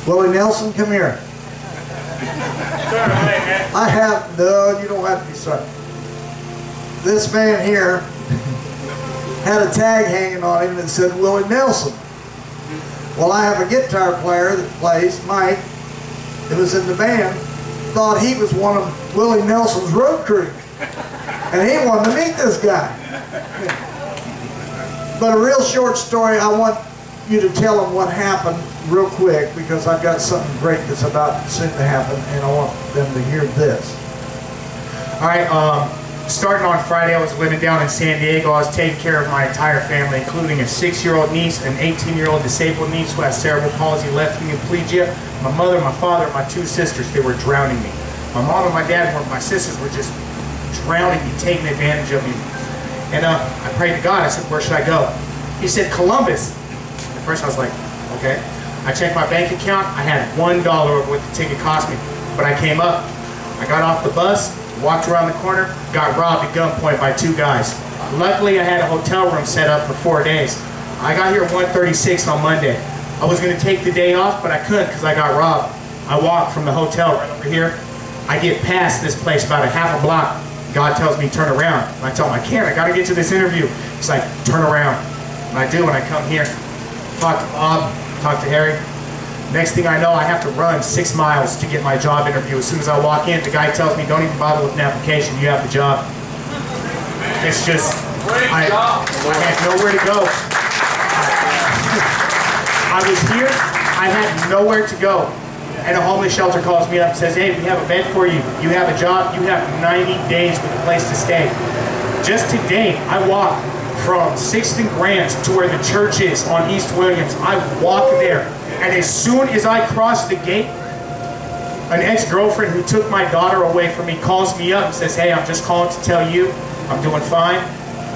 Willie Nelson, come here. I have, no, you don't have to be sorry. This man here had a tag hanging on him that said Willie Nelson. Well, I have a guitar player that plays, Mike, that was in the band, thought he was one of Willie Nelson's road crew. And he wanted to meet this guy. But a real short story, I want you to tell them what happened real quick, because I've got something great that's about soon to happen, and I want them to hear this. All right, starting on Friday, I was living down in San Diego. I was taking care of my entire family, including a 6-year-old niece, an 18-year-old disabled niece who has cerebral palsy, left hemiplegia, my mother, my father, and my 2 sisters. They were drowning me. My mom and my dad, my sisters were just drowning me, taking advantage of me. And I prayed to God. I said, where should I go? He said, Columbus. At first I was like, okay. I checked my bank account. I had $1 of what the ticket cost me. But I came up. I got off the bus, walked around the corner, got robbed at gunpoint by 2 guys. Luckily, I had a hotel room set up for 4 days. I got here at 1:36 on Monday. I was going to take the day off, but I couldn't because I got robbed. I walked from the hotel right over here. I get past this place about a half a block. God tells me, turn around. And I tell him, I can't. I got to get to this interview. He's like, turn around. And I do, and I come here. Talk to Bob, talk to Harry. Next thing I know, I have to run 6 miles to get my job interview. As soon as I walk in, the guy tells me, don't even bother with an application. You have the job. It's just, I had nowhere to go. I was here. I had nowhere to go. And a homeless shelter calls me up and says, hey, we have a bed for you. You have a job. You have 90 days with a place to stay. Just today, I walked from 6th and Grand to where the church is on East Williams. I walked there. And as soon as I crossed the gate, an ex-girlfriend who took my daughter away from me calls me up and says, hey, I'm just calling to tell you I'm doing fine.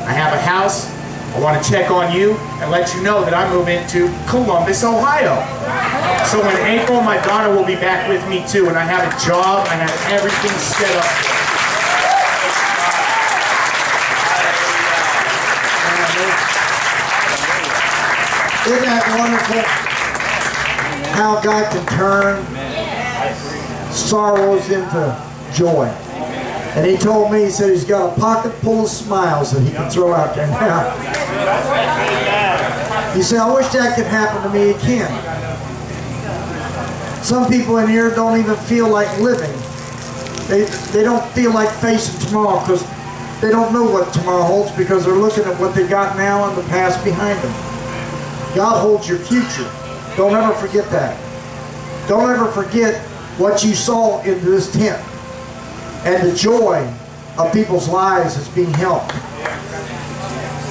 I have a house. I want to check on you and let you know that I'm moving to Columbus, Ohio. So in April, my daughter will be back with me too, and I have a job. I have everything set up. Isn't that wonderful? How God can turn sorrows into joy. And he told me, he said he's got a pocket full of smiles that he can throw out there now. You say, I wish that could happen to me. It can. Some people in here don't even feel like living. They don't feel like facing tomorrow because they don't know what tomorrow holds, because they're looking at what they got now and the past behind them. God holds your future. Don't ever forget that. Don't ever forget what you saw in this tent and the joy of people's lives that's being helped.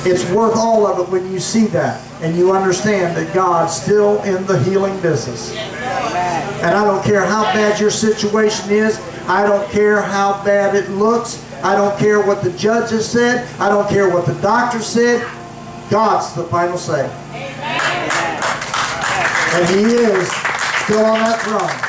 It's worth all of it when you see that and you understand that God's still in the healing business. And I don't care how bad your situation is. I don't care how bad it looks. I don't care what the judge has said. I don't care what the doctor said. God's the final say. And he is still on that throne.